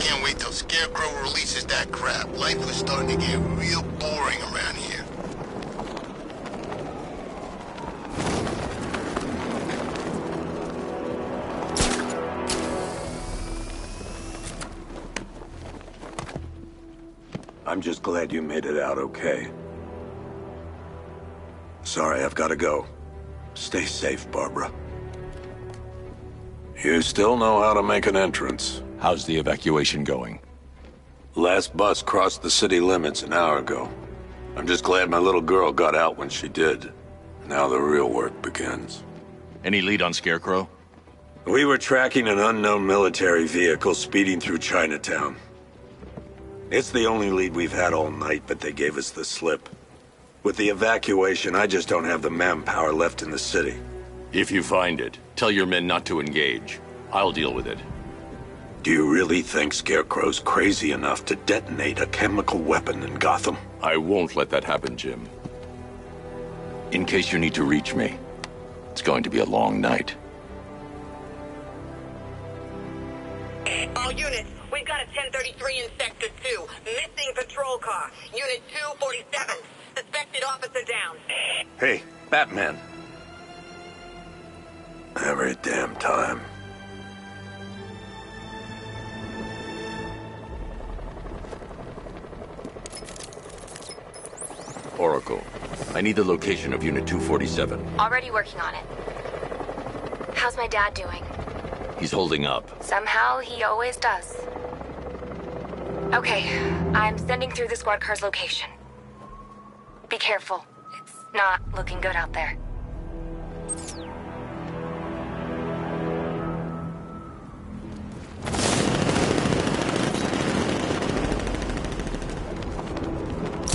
Can't wait till Scarecrow releases that crap. Life was starting to get real boring around here. I'm just glad you made it out okay. Sorry, I've got to go. Stay safe, Barbara. You still know how to make an entrance. How's the evacuation going? Last bus crossed the city limits an hour ago. I'm just glad my little girl got out when she did. Now the real work begins. Any lead on Scarecrow? We were tracking an unknown military vehicle speeding through Chinatown. It's the only lead we've had all night, but they gave us the slip. With the evacuation, I just don't have the manpower left in the city. If you find it, tell your men not to engage. I'll deal with it. Do you really think Scarecrow's crazy enough to detonate a chemical weapon in Gotham? I won't let that happen, Jim. In case you need to reach me, it's going to be a long night. All units, we've got a 1033 in Sector 2. Missing patrol car. Unit 247. Suspected officer down. Hey, Batman. Every damn time. Oracle, I need the location of Unit 247. Already working on it. How's my dad doing? He's holding up. Somehow he always does. Okay, I'm sending through the squad car's location. Be careful. It's not looking good out there.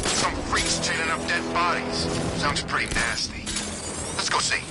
Some freaks chaining up dead bodies. Sounds pretty nasty. Let's go see.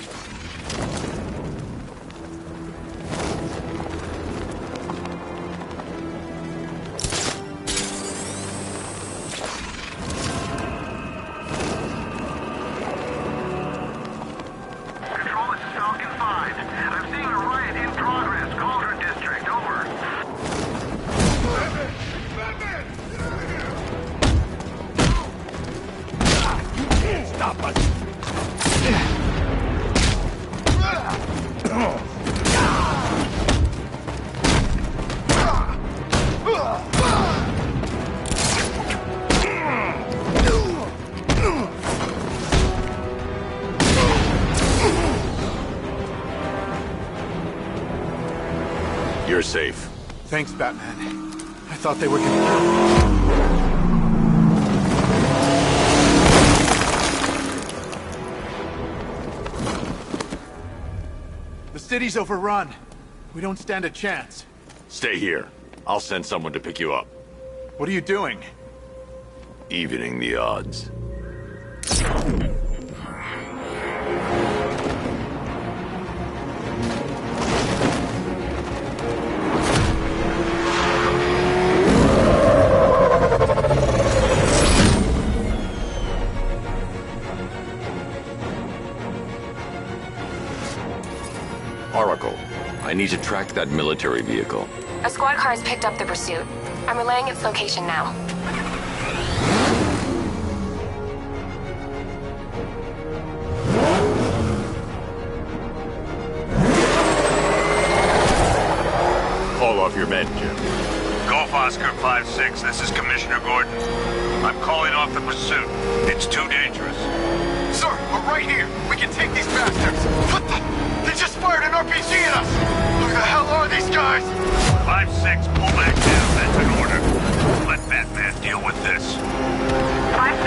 You're safe. Thanks, Batman. I thought they were gonna kill me. The city's overrun. We don't stand a chance. Stay here. I'll send someone to pick you up. What are you doing? Evening the odds. Oracle, I need to track that military vehicle. A squad car has picked up the pursuit. I'm relaying its location now. Call off your men, Jim. Golf Oscar 5-6, this is Commissioner Gordon. I'm calling off the pursuit. It's too dangerous. Sir, we're right here. We can take these bastards. What the? They just fired an RPG at us. Who the hell are these guys? 5-6, pull back down. That's an order. Let Batman deal with this. 5-6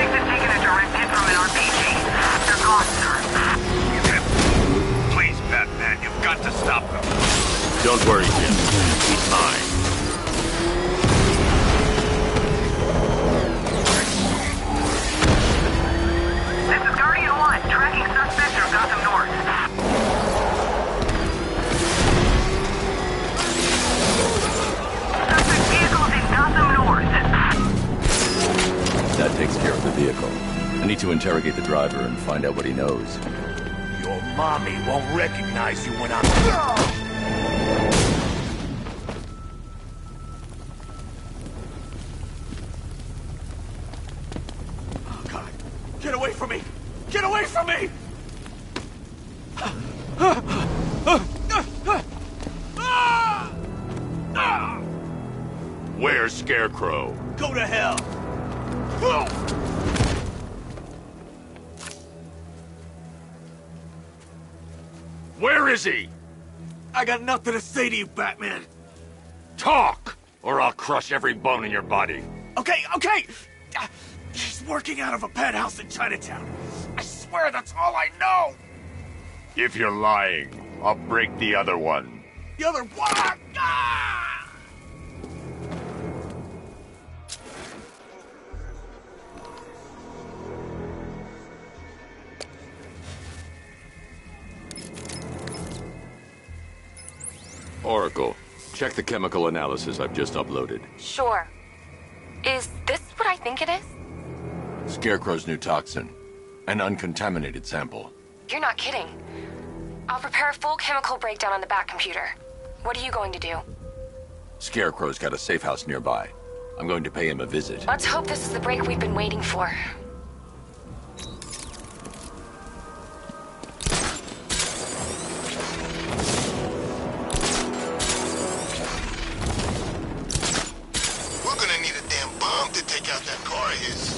is taking a direct hit from an RPG. They're gone, sir. Please, Batman, you've got to stop them. Don't worry, Jim. He's mine. This is Guardian 1, tracking suspect through Gotham North. Suspect vehicles in Gotham North. That takes care of the vehicle. I need to interrogate the driver and find out what he knows. Your mommy won't recognize you when I'm... from me! Where's Scarecrow? Go to hell! Where is he? I got nothing to say to you, Batman. Talk, or I'll crush every bone in your body. Okay. He's working out of a penthouse in Chinatown. I swear that's all I know. If you're lying, I'll break the other one. The other one. Ah! Oracle, check the chemical analysis I've just uploaded. Sure. Is this what I think it is? Scarecrow's new toxin. An uncontaminated sample. You're not kidding. I'll prepare a full chemical breakdown on the back computer. What are you going to do? Scarecrow's got a safe house nearby. I'm going to pay him a visit. Let's hope this is the break we've been waiting for. We're gonna need a damn bomb to take out that car of his.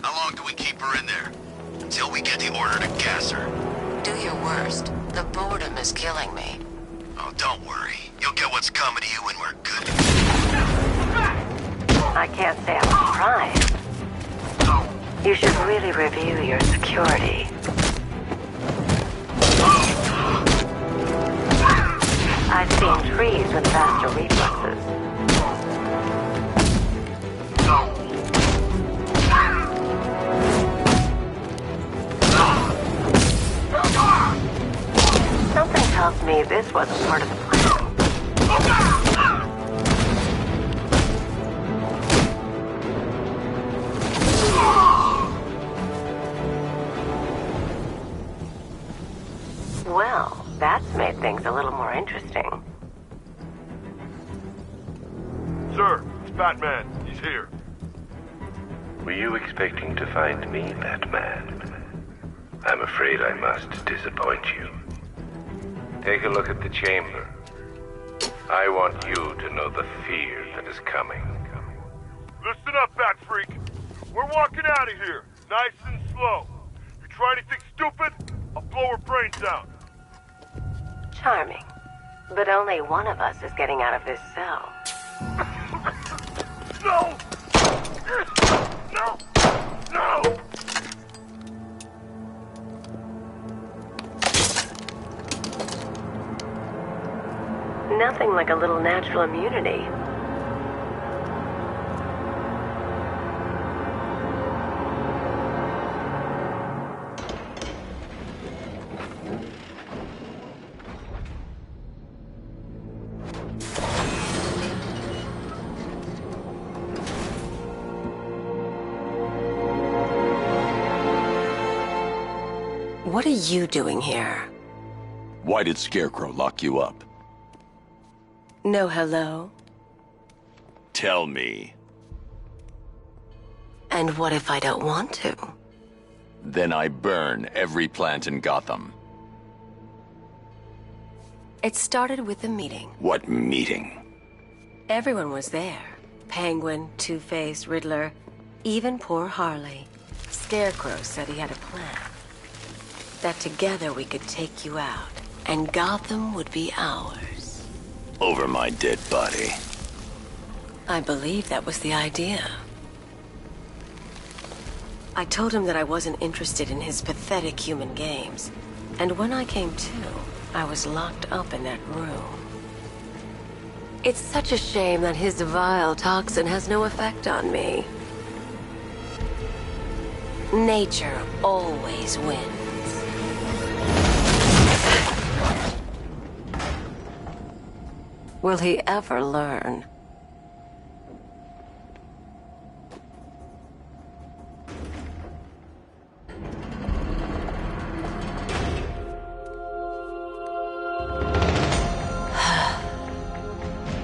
How long do we keep her in there? Until we get the order to gas her. Do your worst. The boredom is killing me. Oh, don't worry. You'll get what's coming to you when we're good. I can't say I'm surprised. You should really review your security. I've seen trees with faster reflexes. Something tells me this wasn't part of the plan. Well, that's made things a little more interesting. Sir, it's Batman. He's here. Were you expecting to find me, Batman? I'm afraid I must disappoint you. Take a look at the chamber. I want you to know the fear that is coming. Listen up, Bat Freak. We're walking out of here, nice and slow. You try anything stupid, I'll blow her brains out. Charming. But only one of us is getting out of this cell. No! No! No! Nothing like a little natural immunity. What are you doing here? Why did Scarecrow lock you up? No hello? Tell me. And what if I don't want to? Then I burn every plant in Gotham. It started with a meeting. What meeting? Everyone was there. Penguin, Two-Face, Riddler, even poor Harley. Scarecrow said he had a plan. That together we could take you out, and Gotham would be ours. Over my dead body. I believe that was the idea. I told him that I wasn't interested in his pathetic human games. And when I came to, I was locked up in that room. It's such a shame that his vile toxin has no effect on me. Nature always wins. Will he ever learn?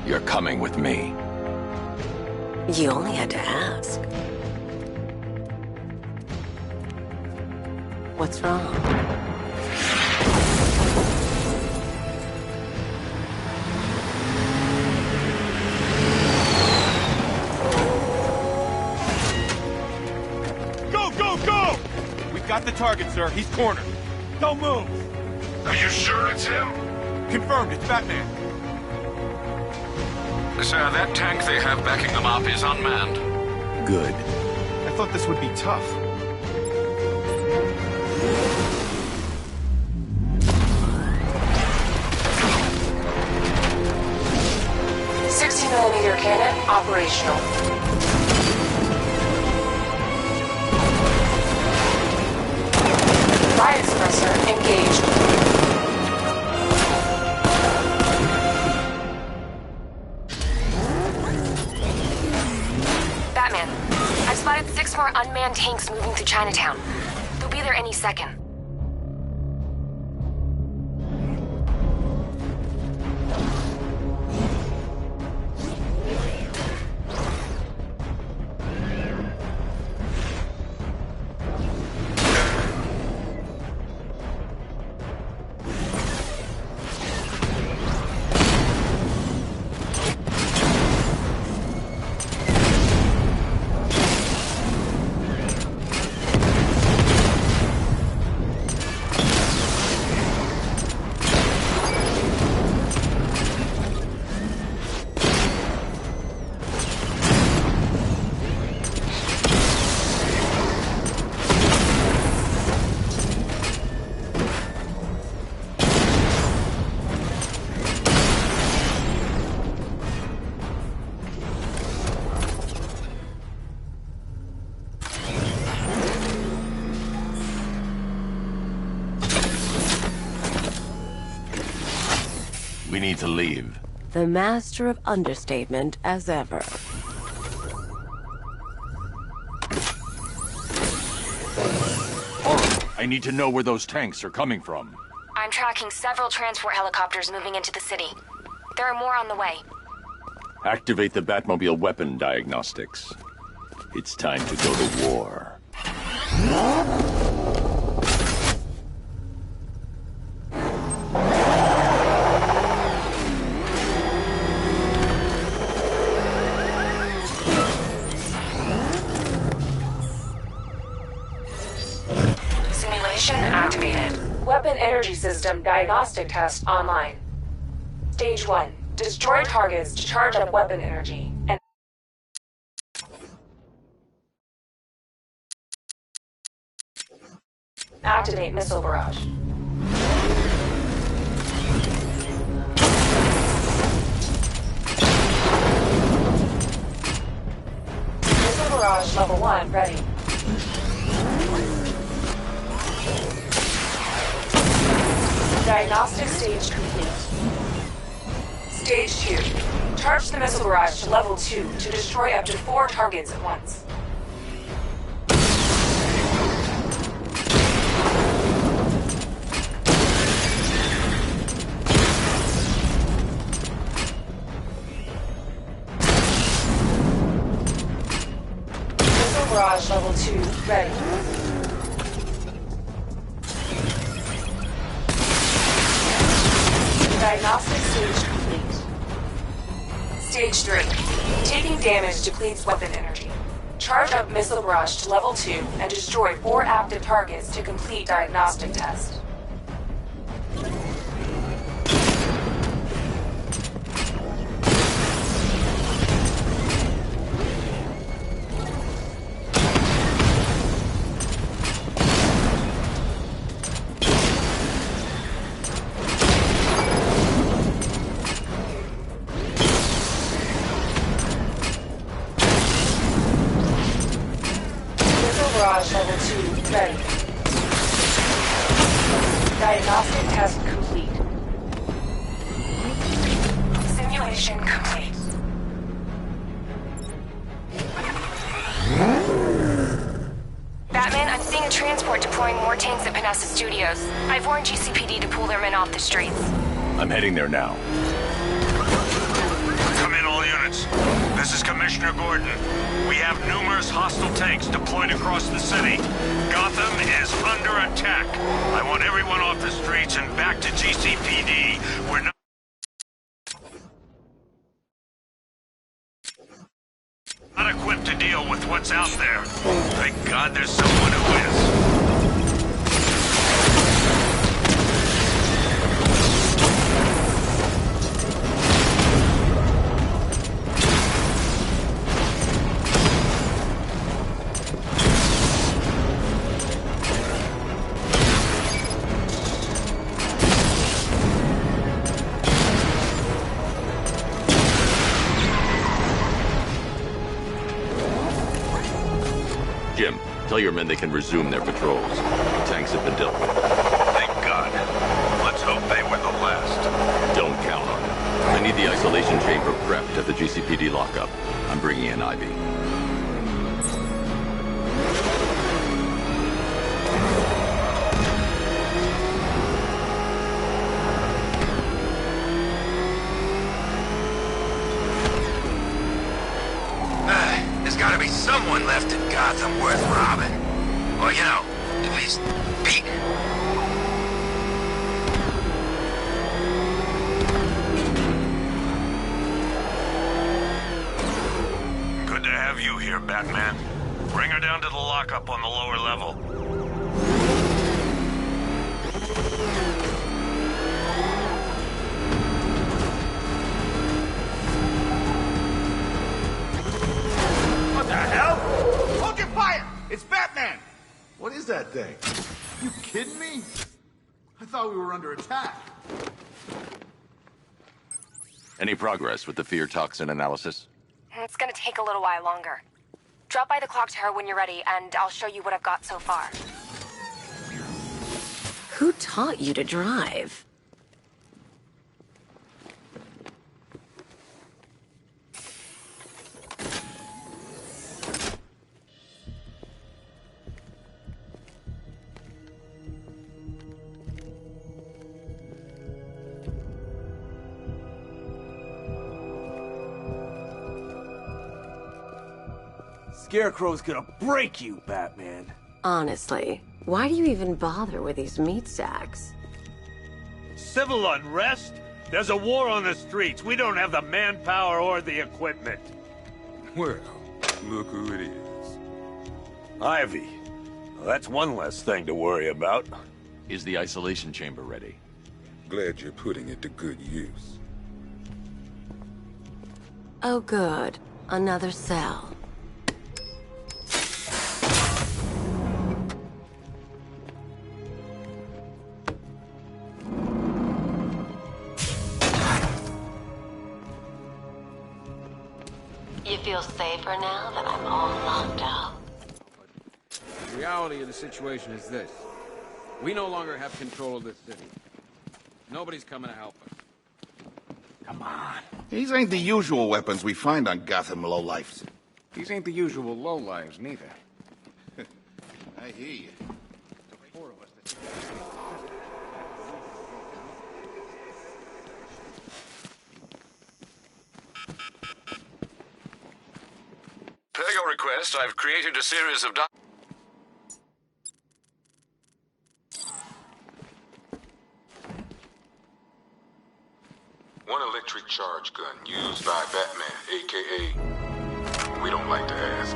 You're coming with with me. You only had to ask. What's wrong? Go, go, go! We've got the target, sir. He's cornered. Don't move. Are you sure it's him? Confirmed, it's Batman. Sir, that tank they have backing them up is unmanned. Good. I thought this would be tough. .60mm cannon operational. Riot suppressor engaged. Batman, I've spotted 6 more unmanned tanks moving through Chinatown. They'll be there any second. We need to leave. The master of understatement as ever. I need to know where those tanks are coming from. I'm tracking several transport helicopters moving into the city. There are more on the way. Activate the Batmobile weapon diagnostics. It's time to go to war. Simulation activated. Weapon energy system diagnostic test online. Stage 1. Destroy targets to charge up weapon energy. And activate missile barrage. Missile barrage level 1 ready. Diagnostic stage complete. Stage 2. Charge the missile barrage to level 2 to destroy up to 4 targets at once. Missile barrage level 2 ready. Diagnostic stage complete. Stage 3. Taking damage depletes weapon energy. Charge up missile barrage to level 2 and destroy 4 active targets to complete diagnostic test. Barrage level 2 ready. Diagnostic test complete. Simulation complete. Batman, I'm seeing a transport deploying more tanks at Panessa Studios. I've warned GCPD to pull their men off the streets. I'm heading there now. Come in, all units. Commissioner Gordon. We have numerous hostile tanks deployed across the city. Gotham is under attack. I want everyone off the streets and back to GCPD. We're not equipped to deal with what's out there. Thank God there's someone who is. Jim, tell your men they can resume their patrols. The tanks have been dealt with. Thank God. Let's hope they were the last. Don't count on it. I need the isolation chamber prepped at the GCPD lockup. I'm bringing in Ivy. There's gotta be someone left in Gotham worth robbing. Or, you know, at least beating. Good to have you here, Batman. Bring her down to the lockup on the lower level. What the hell? Hold your fire! It's Batman! What is that thing? You kidding me? I thought we were under attack. Any progress with the fear toxin analysis? It's gonna take a little while longer. Drop by the clock tower when you're ready, and I'll show you what I've got so far. Who taught you to drive? Scarecrow's gonna break you, Batman. Honestly, why do you even bother with these meat sacks? Civil unrest? There's a war on the streets. We don't have the manpower or the equipment. Well, look who it is. Ivy. Well, that's one less thing to worry about. Is the isolation chamber ready? Glad you're putting it to good use. Oh good. Another cell. You feel safer now that I'm all locked up? The reality of the situation is this. We no longer have control of this city. Nobody's coming to help us. Come on. These ain't the usual weapons we find on Gotham lowlifes. These ain't the usual lowlives, neither. I hear you. Per your request, I've created a series of One electric charge gun used by Batman, a.k.a. We don't like to ask.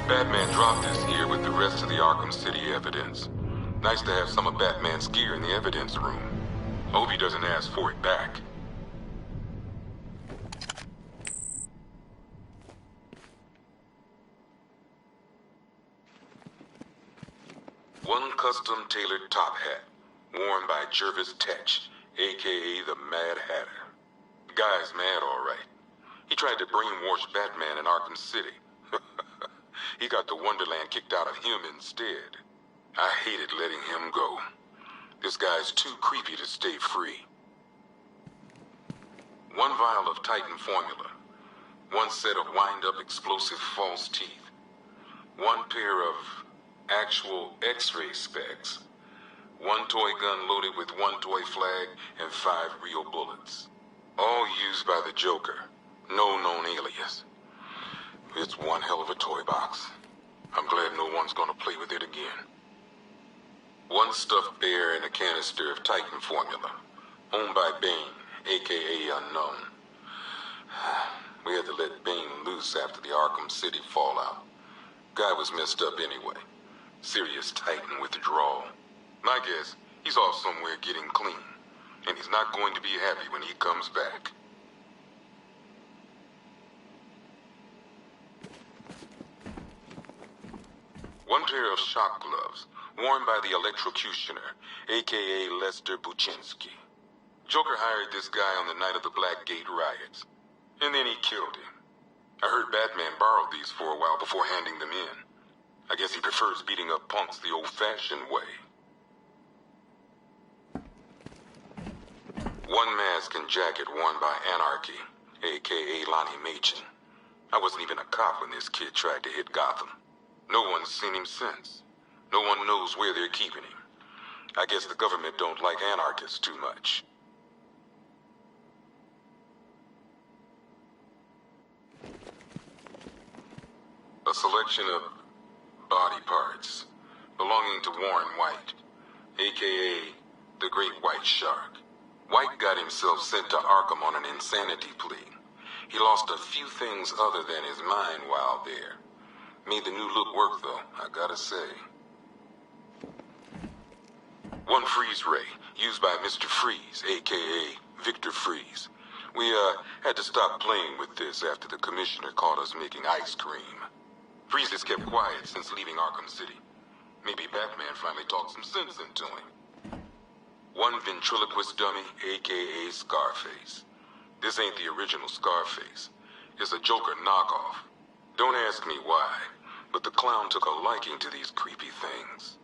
Batman dropped this here with the rest of the Arkham City evidence. Nice to have some of Batman's gear in the evidence room. Hope he doesn't ask for it back. One custom-tailored top hat, worn by Jervis Tetch, a.k.a. the Mad Hatter. The guy's mad, all right. He tried to brainwash Batman in Arkham City. He got the Wonderland kicked out of him instead. I hated letting him go. This guy's too creepy to stay free. One vial of Titan formula. One set of wind-up explosive false teeth. One pair of actual X-ray specs. One toy gun loaded with one toy flag and 5 real bullets. All used by the Joker. No known alias. It's one hell of a toy box. I'm glad no one's gonna play with it again. One stuffed bear and a canister of Titan formula, owned by Bane, aka Unknown. We had to let Bane loose after the Arkham City fallout. Guy was messed up anyway. Serious Titan withdrawal. My guess, he's off somewhere getting clean, and he's not going to be happy when he comes back. One pair of shock gloves, worn by the electrocutioner, aka Lester Buczynski. Joker hired this guy on the night of the Blackgate riots, and then he killed him. I heard Batman borrowed these for a while before handing them in. I guess he prefers beating up punks the old-fashioned way. One mask and jacket worn by Anarchy, aka Lonnie Machin. I wasn't even a cop when this kid tried to hit Gotham. No one's seen him since. No one knows where they're keeping him. I guess the government don't like anarchists too much. A selection of body parts belonging to Warren White, aka the Great White Shark. White got himself sent to Arkham on an insanity plea. He lost a few things other than his mind while there. Made the new look work, though, I gotta say. One freeze ray, used by Mr. Freeze, a.k.a. Victor Freeze. We, had to stop playing with this after the commissioner caught us making ice cream. Freeze has kept quiet since leaving Arkham City. Maybe Batman finally talked some sense into him. One ventriloquist dummy, a.k.a. Scarface. This ain't the original Scarface. It's a Joker knockoff. Don't ask me why, but the clown took a liking to these creepy things.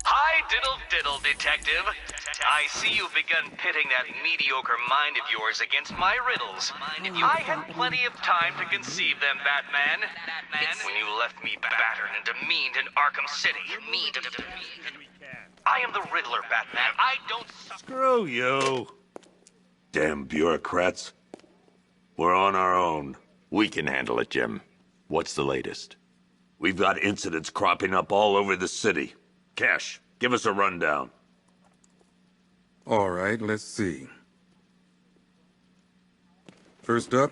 Hi, diddle, detective. I see you've begun pitting that mediocre mind of yours against my riddles. I had plenty of time to conceive them, Batman. When you left me battered and demeaned in Arkham City. I am the Riddler, Batman. I don't... Screw you. Damn bureaucrats. We're on our own. We can handle it, Jim. What's the latest? We've got incidents cropping up all over the city. Cash, give us a rundown. All right, let's see. First up,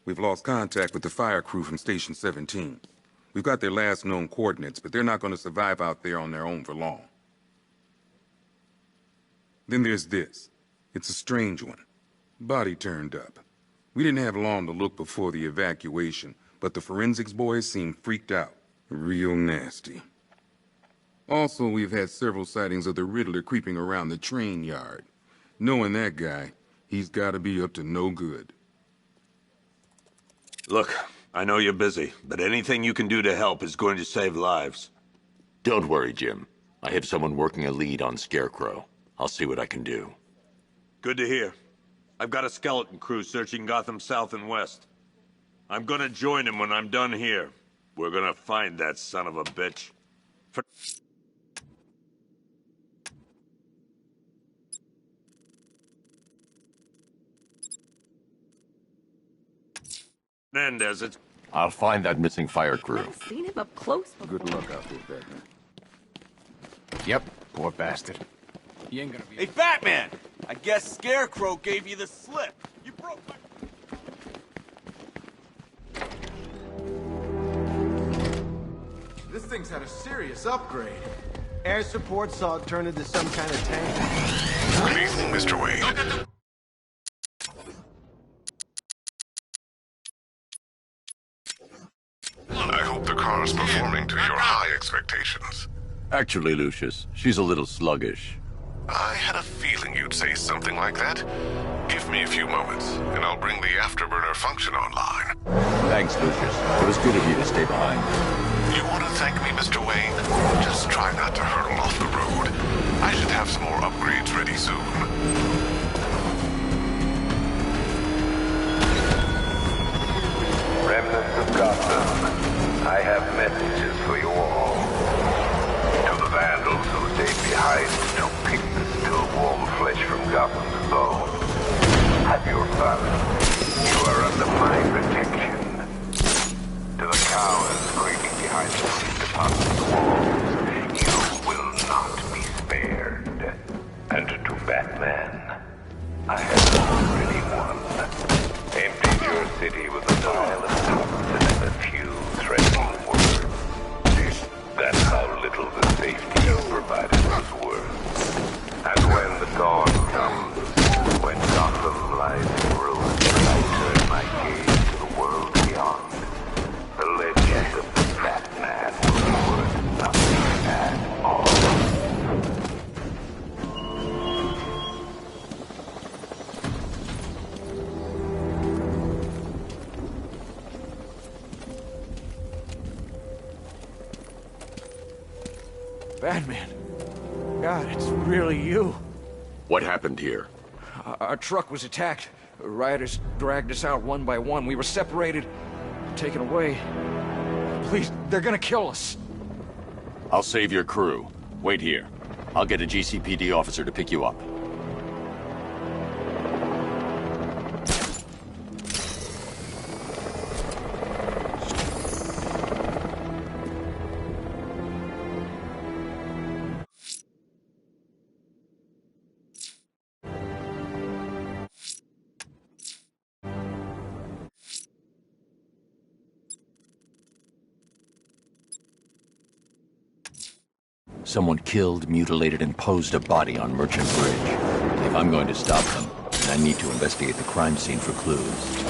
we've lost contact with the fire crew from Station 17. We've got their last known coordinates, but they're not going to survive out there on their own for long. Then there's this. It's a strange one. Body turned up. We didn't have long to look before the evacuation, but the forensics boys seemed freaked out. Real nasty. Also, we've had several sightings of the Riddler creeping around the train yard. Knowing that guy, he's gotta be up to no good. Look, I know you're busy, but anything you can do to help is going to save lives. Don't worry, Jim. I have someone working a lead on Scarecrow. I'll see what I can do. Good to hear. I've got a skeleton crew searching Gotham South and West. I'm gonna join him when I'm done here. We're gonna find that son of a bitch. Mendez, it's... I'll find that missing fire crew. I've seen him up close before. Good luck out there, Batman. Yep, poor bastard. He ain't gonna be... Hey, Batman! I guess Scarecrow gave you the slip. You broke my... This thing's had a serious upgrade. Air support saw it turn into some kind of tank. Good evening, Mr. Wayne. I hope the car is performing to your high expectations. Actually, Lucius, she's a little sluggish. I had a feeling you'd say something like that. Give me a few moments, and I'll bring the afterburner function online. Thanks, Lucius. It was good of you to stay behind. You want to thank me, Mr. Wayne? Just try not to hurtle off the road. I should have some more upgrades ready soon. Remnants of Gotham, I have messages for you all. vandals who stayed behind to pick the still warm flesh from Gotham's bones. Have your fun. You are under my protection. To the cowards creeping behind the police department's walls, you will not be spared. And to Batman, I have already won. Emptied your city with a pile of toxins and a few threatening words. That's how little the safety you provided was worth. And when the dawn comes, when Gotham lies in ruins, I turn my gaze to the world beyond. The legend of the Batman will be worth nothing at all. Batman. God, it's really you. What happened here? Our truck was attacked. Rioters dragged us out one by one. We were separated, taken away. Please, they're gonna kill us. I'll save your crew. Wait here. I'll get a GCPD officer to pick you up. Someone killed, mutilated, and posed a body on Merchant Bridge. If I'm going to stop them, then I need to investigate the crime scene for clues.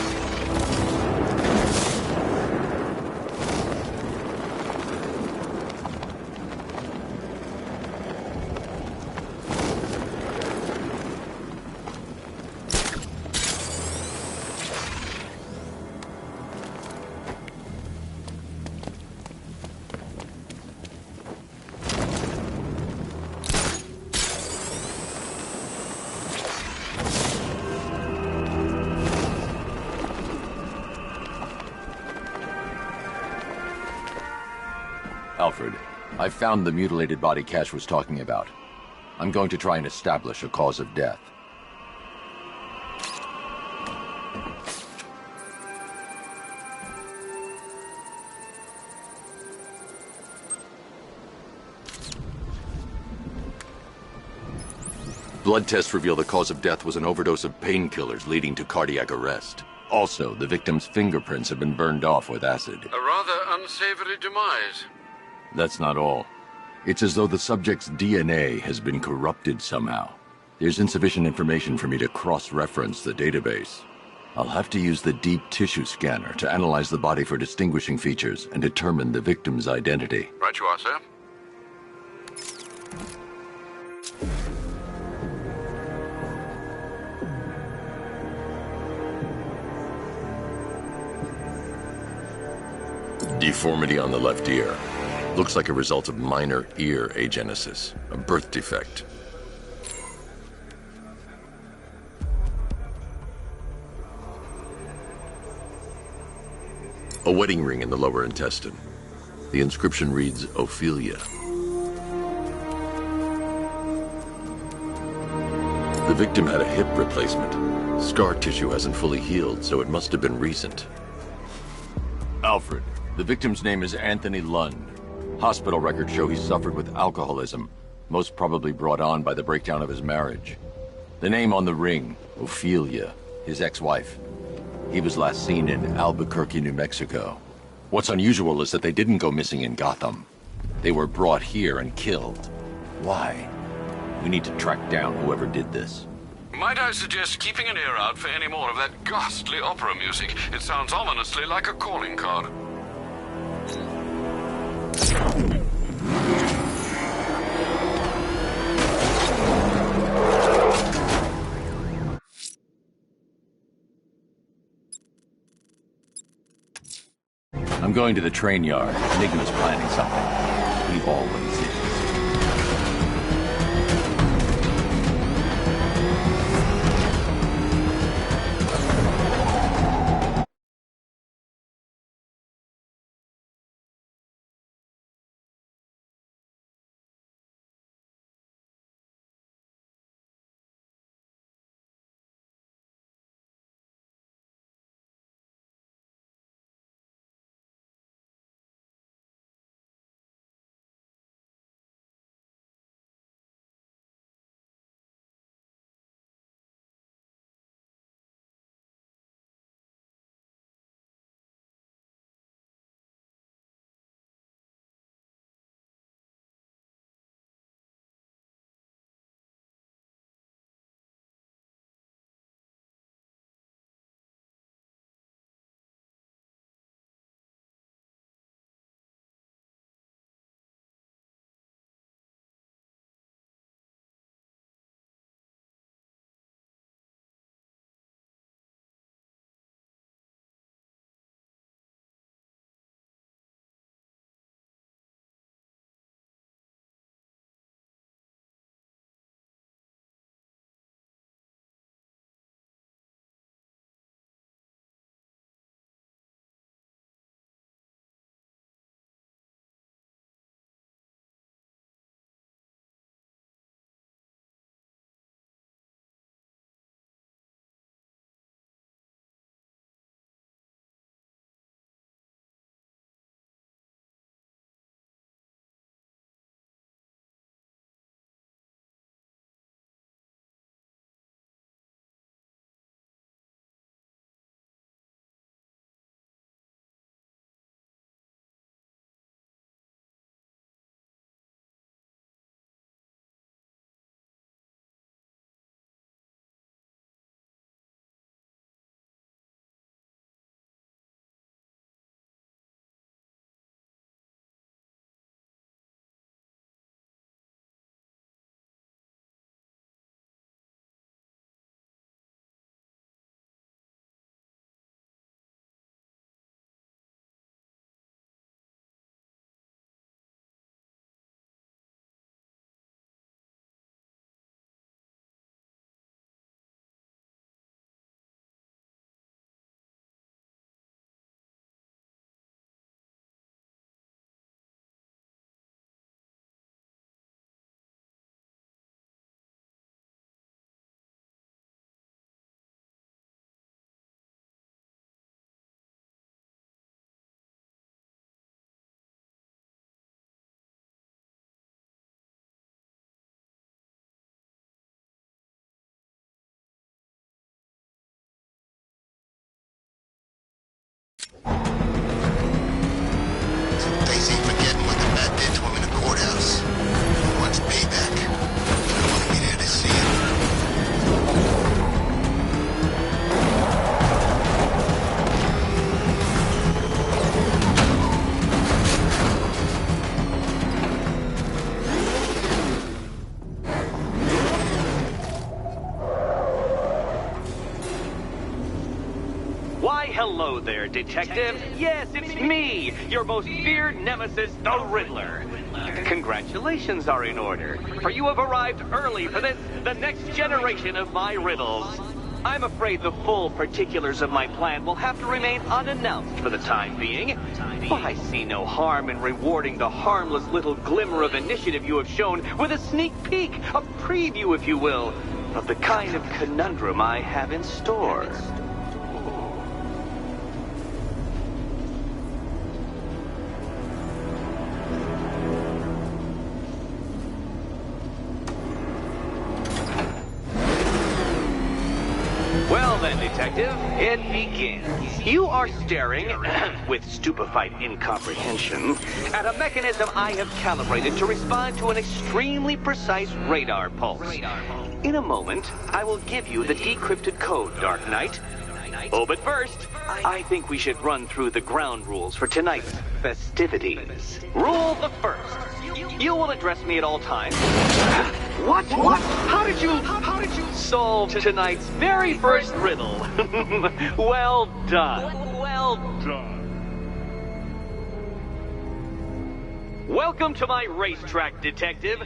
Alfred, I found the mutilated body Cash was talking about. I'm going to try and establish a cause of death. Blood tests reveal the cause of death was an overdose of painkillers leading to cardiac arrest. Also, the victim's fingerprints have been burned off with acid. A rather unsavory demise. That's not all. It's as though the subject's DNA has been corrupted somehow. There's insufficient information for me to cross-reference the database. I'll have to use the deep tissue scanner to analyze the body for distinguishing features and determine the victim's identity. Right you are, sir. Deformity on the left ear. Looks like a result of minor ear agenesis, a birth defect. A wedding ring in the lower intestine. The inscription reads, Ophelia. The victim had a hip replacement. Scar tissue hasn't fully healed, so it must have been recent. Alfred, the victim's name is Anthony Lund. Hospital records show he suffered with alcoholism, most probably brought on by the breakdown of his marriage. The name on the ring, Ophelia, his ex-wife. He was last seen in Albuquerque, New Mexico. What's unusual is that they didn't go missing in Gotham. They were brought here and killed. Why? We need to track down whoever did this. Might I suggest keeping an ear out for any more of that ghastly opera music? It sounds ominously like a calling card. I'm going to the train yard. Enigma's planning something. We always do. there, Detective. Yes, it's me, your most feared nemesis, the Riddler. Congratulations are in order, for you have arrived early for this, the next generation of my riddles. I'm afraid the full particulars of my plan will have to remain unannounced for the time being, but I see no harm in rewarding the harmless little glimmer of initiative you have shown with a sneak peek, a preview, if you will, of the kind of conundrum I have in store. Well then, Detective, it begins. You are staring, with stupefied incomprehension, at a mechanism I have calibrated to respond to an extremely precise radar pulse. In a moment, I will give you the decrypted code, Dark Knight. Oh, but first, I think we should run through the ground rules for tonight's festivities. Rule the first. You will address me at all times. What? How did you solve tonight's very first riddle? Well done. Well done. Welcome to my racetrack, Detective.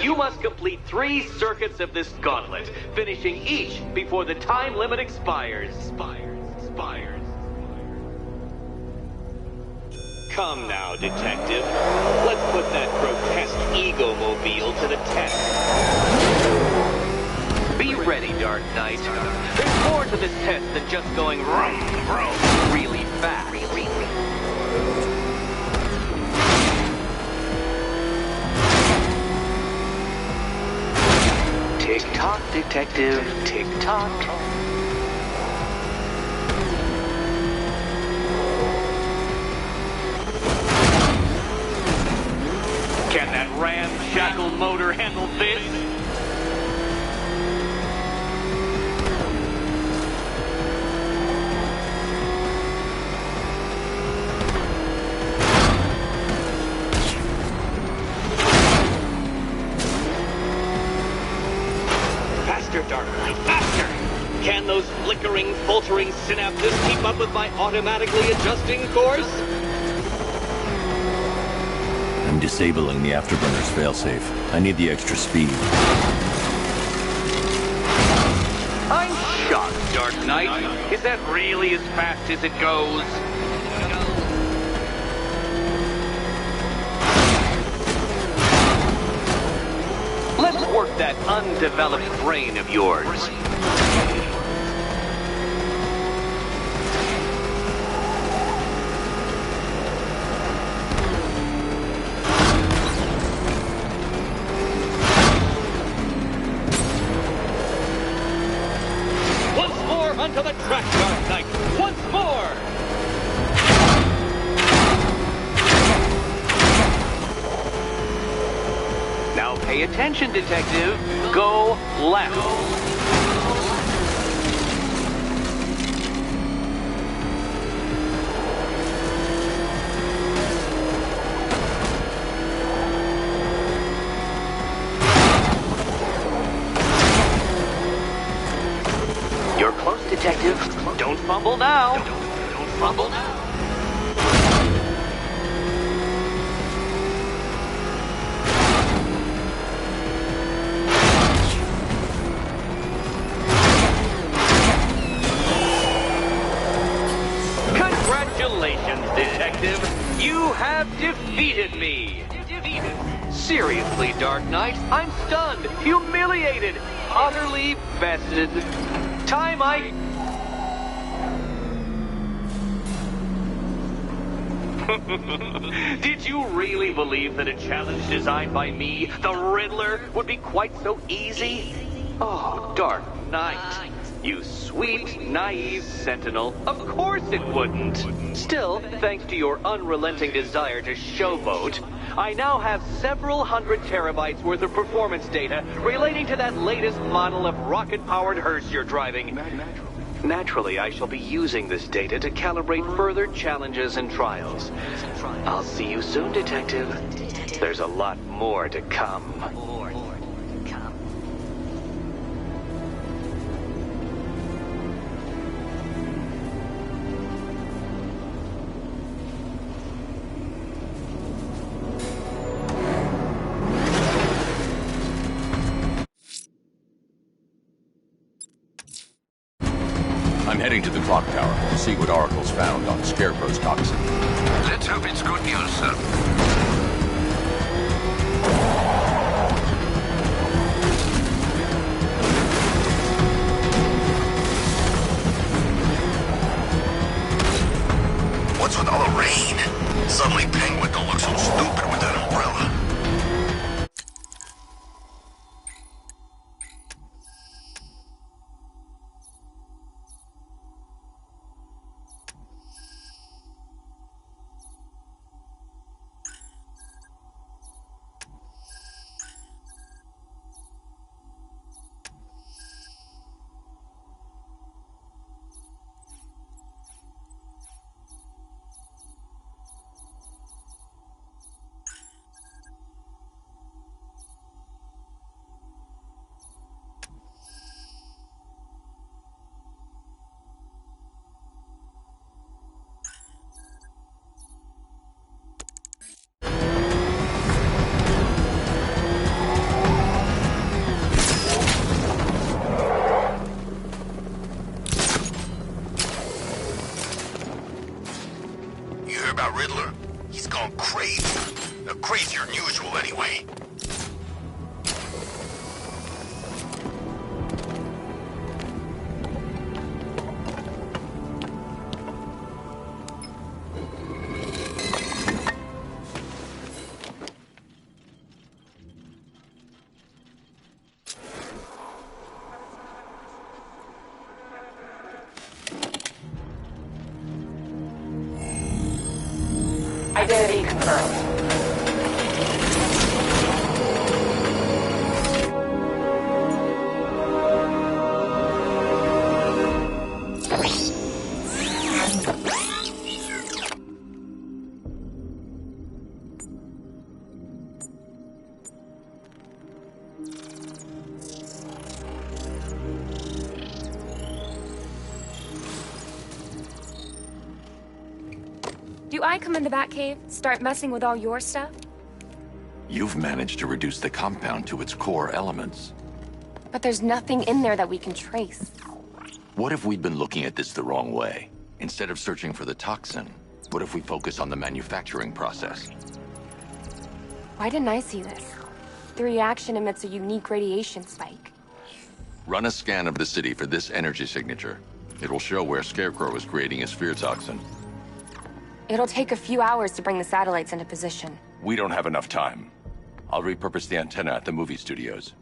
You must complete 3 circuits of this gauntlet, finishing each before the time limit expires. Come now, Detective. Let's put that grotesque ego-mobile to the test. Be ready, Dark Knight. There's more to this test than just going vroom, vroom, really fast. Tick-tock, Detective, tick-tock. Can that ramshackle motor handle this? Faster, Dark Knight, faster! Can those flickering, faltering synapses keep up with my automatically adjusting course? I'm disabling the afterburner's failsafe. I need the extra speed. I'm shocked, Dark Knight. Is that really as fast as it goes? Let's work that undeveloped brain of yours. Onto the track, Dark Knight! Once more! Now pay attention, Detective. Go left. You're close, Detective. Don't fumble now. Don't fumble now. Congratulations, Detective. You have defeated me. Seriously, Dark Knight, I'm stunned, humiliated, utterly bested. Time Did you really believe that a challenge designed by me, the Riddler, would be quite so easy? Oh, Dark Knight. You sweet, naive sentinel. Of course it wouldn't. Still, thanks to your unrelenting desire to showboat, I now have several hundred terabytes worth of performance data relating to that latest model of rocket-powered hearse you're driving. Naturally, I shall be using this data to calibrate further challenges and trials. I'll see you soon, Detective. There's a lot more to come. heading to the clock tower to see what Oracle's found on Scarecrow's toxin. Let's hope it's good news, sir. What's with all the rain? Suddenly Penguin don't look so stupid with that umbrella. About Riddler? He's gone crazy. Crazier than usual, anyway. Identity confirmed. Do I come in the Batcave, start messing with all your stuff? You've managed to reduce the compound to its core elements. But there's nothing in there that we can trace. What if we'd been looking at this the wrong way? Instead of searching for the toxin, what if we focus on the manufacturing process? Why didn't I see this? The reaction emits a unique radiation spike. Run a scan of the city for this energy signature. It will show where Scarecrow is creating his fear toxin. It'll take a few hours to bring the satellites into position. We don't have enough time. I'll repurpose the antenna at the movie studios.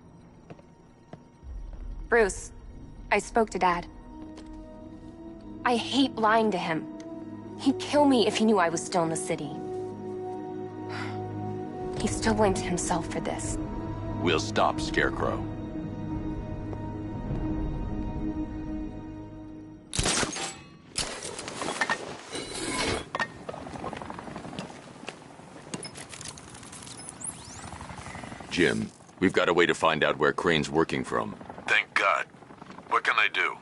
Bruce, I spoke to Dad. I hate lying to him. He'd kill me if he knew I was still in the city. He still blames himself for this. We'll stop Scarecrow. Jim, we've got a way to find out where Crane's working from. Thank God. What can I do?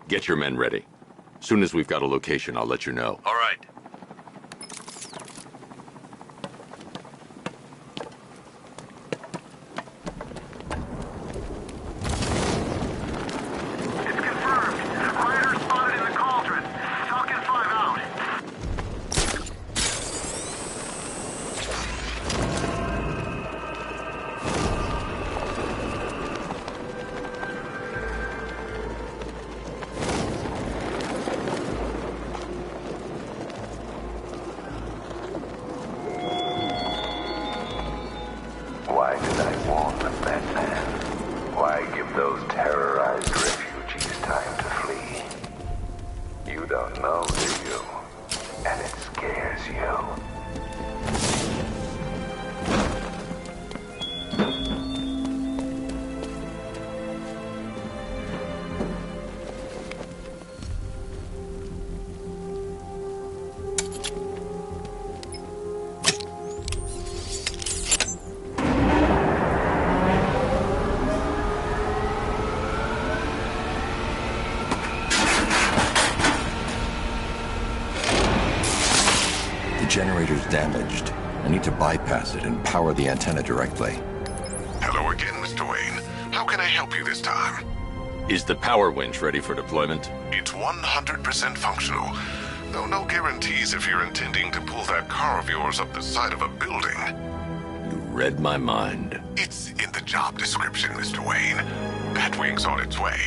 Get your men ready. Soon as we've got a location, I'll let you know. All right. Why did I warn them, Batman? Why give those terrorized refugees time to flee? You don't know, do you? And it scares you. Generator's damaged. I need to bypass it and power the antenna directly. Hello again, Mr. Wayne. How can I help you this time? Is the power winch ready for deployment? It's 100% functional, though no guarantees if you're intending to pull that car of yours up the side of a building. You read my mind. It's in the job description, Mr. Wayne. Batwing's on its way.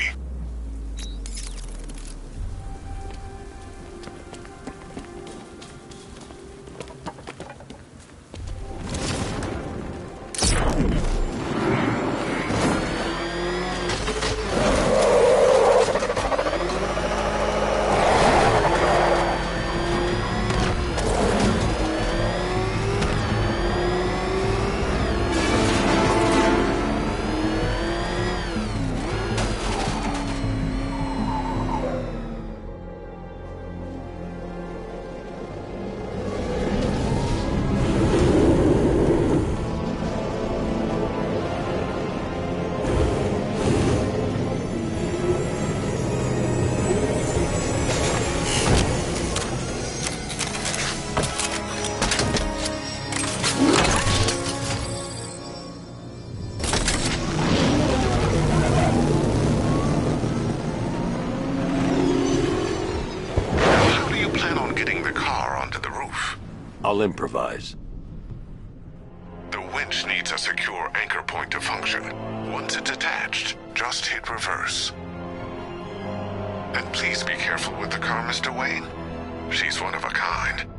I'll improvise. The winch needs a secure anchor point to function. Once it's attached, just hit reverse. And please be careful with the car, Mr. Wayne. She's one of a kind.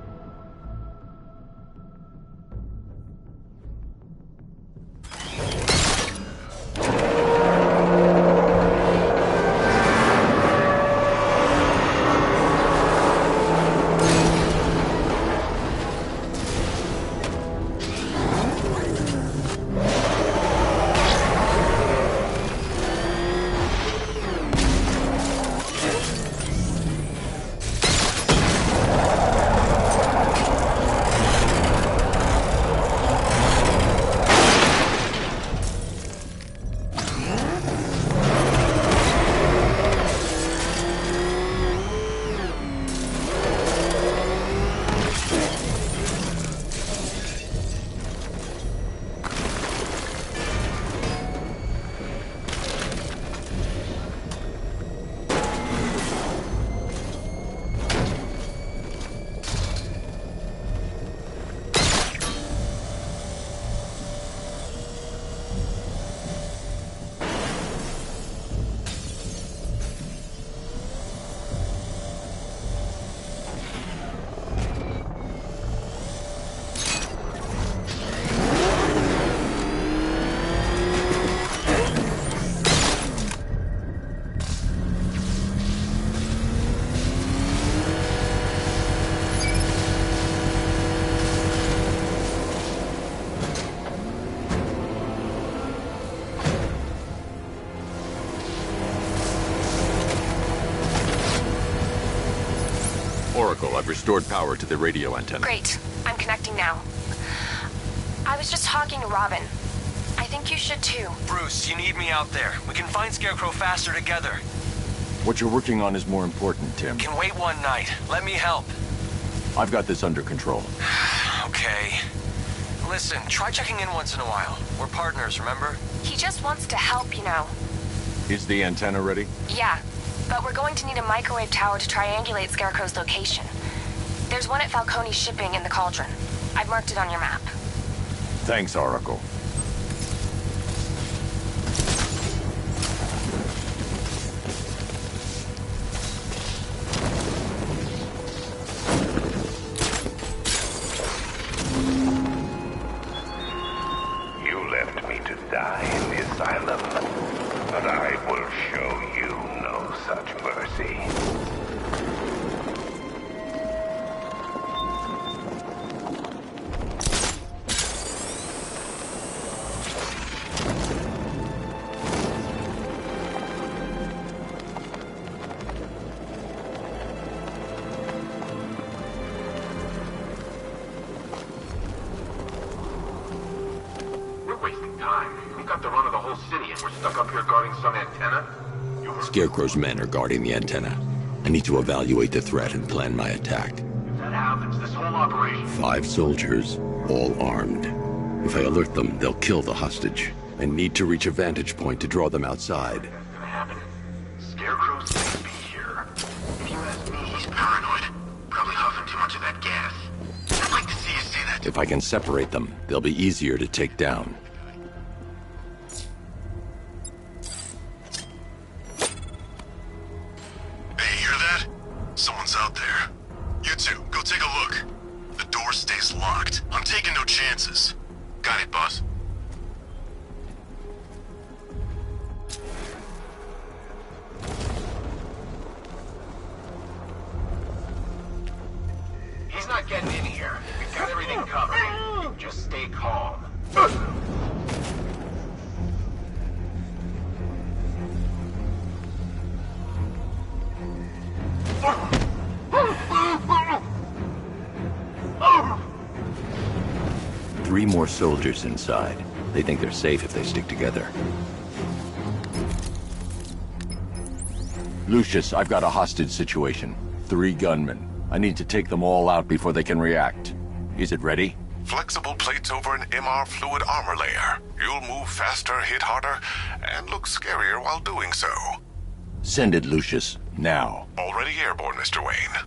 Oracle, I've restored power to the radio antenna. Great. I'm connecting now. I was just talking to Robin. I think you should too. Bruce, you need me out there. We can find Scarecrow faster together. What you're working on is more important, Tim. Can wait one night. Let me help. I've got this under control. Okay. Listen, try checking in once in a while. We're partners, remember? He just wants to help, you know. Is the antenna ready? Yeah, but we're going to need a microwave tower to triangulate Scarecrow's location. There's one at Falcone's shipping in the Cauldron. I've marked it on your map. Thanks, Oracle. You left me to die in the asylum, but I will show you no such mercy. Scarecrow's men are guarding the antenna. I need to evaluate the threat and plan my attack. If that happens, this whole operation... 5 soldiers, all armed. If I alert them, they'll kill the hostage. I need to reach a vantage point to draw them outside. Scarecrow shouldn't be here. If you ask me, he's paranoid. Probably huffing too much of that gas. I'd like to see you say that. If I can separate them, they'll be easier to take down. Hey, you hear that? Someone's out there. You two, go take a look. The door stays locked. I'm taking no chances. Got it, boss. He's not getting in here. We've got everything covered. Just stay calm. Three more soldiers inside. They think they're safe if they stick together. Lucius, I've got a hostage situation. 3 gunmen. I need to take them all out before they can react. Is it ready? Flexible plates over an MR fluid armor layer. You'll move faster, hit harder, and look scarier while doing so. Send it, Lucius. Now. Already airborne, Mr. Wayne.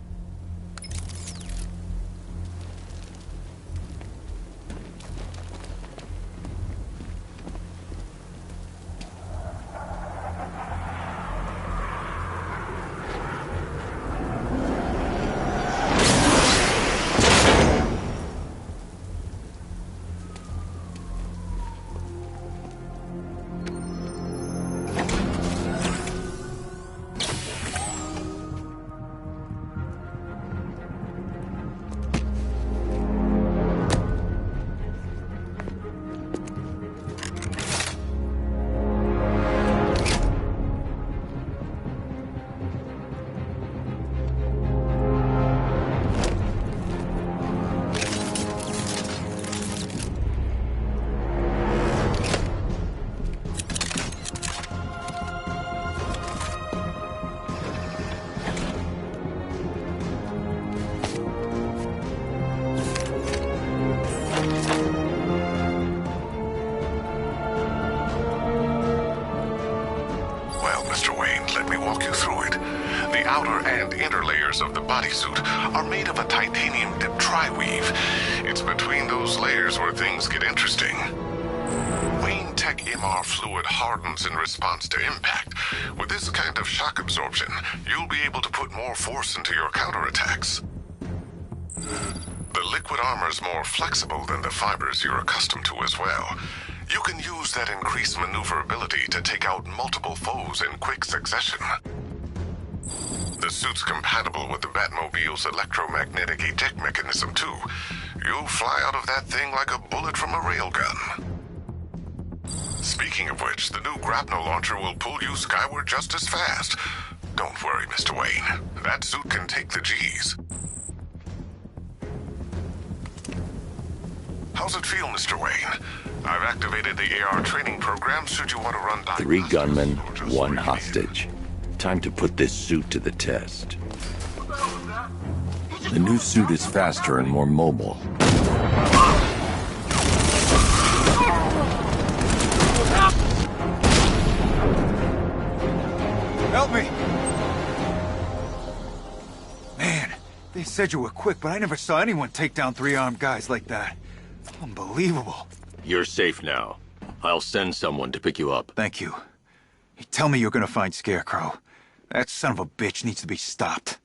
Of the bodysuit are made of a titanium-dipped tri-weave. It's between those layers where things get interesting. Wayne Tech MR fluid hardens in response to impact. With this kind of shock absorption, you'll be able to put more force into your counterattacks. The liquid armor's more flexible than the fibers you're accustomed to as well. You can use that increased maneuverability to take out multiple foes in quick succession. The suit's compatible with the Batmobile's electromagnetic eject mechanism, too. You'll fly out of that thing like a bullet from a railgun. Speaking of which, the new grapnel launcher will pull you skyward just as fast. Don't worry, Mr. Wayne. That suit can take the G's. How's it feel, Mr. Wayne? I've activated the AR training program should you want to run 3 gunmen, 1 hostage. Time to put this suit to the test. The new suit is faster and more mobile. Help me! Man, they said you were quick, but I never saw anyone take down 3 armed guys like that. Unbelievable. You're safe now. I'll send someone to pick you up. Thank you. You tell me you're gonna find Scarecrow. That son of a bitch needs to be stopped.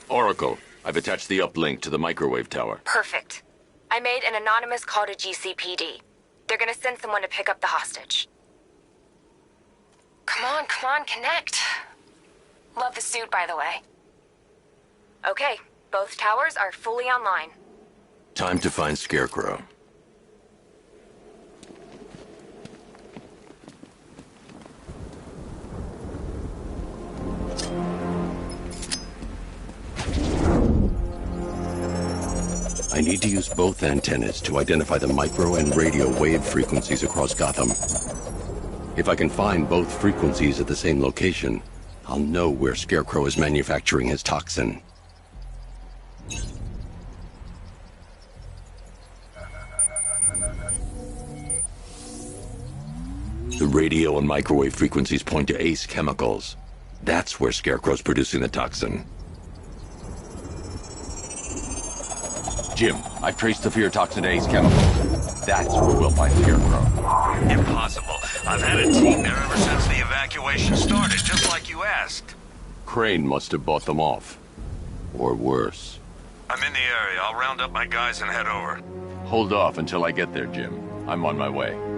Oracle, I've attached the uplink to the microwave tower. Perfect. I made an anonymous call to GCPD. They're gonna send someone to pick up the hostage. Come on, connect. Love the suit, by the way. Okay, both towers are fully online. Time to find Scarecrow. I need to use both antennas to identify the micro and radio wave frequencies across Gotham. If I can find both frequencies at the same location, I'll know where Scarecrow is manufacturing his toxin. The radio and microwave frequencies point to Ace Chemicals. That's where Scarecrow's producing the toxin. Jim, I've traced the fear toxin to Ace Chemicals. That's where we'll find Scarecrow. Impossible. I've had a team there ever since the evacuation started, just like you asked. Crane must have bought them off. Or worse. I'm in the area. I'll round up my guys and head over. Hold off until I get there, Jim. I'm on my way.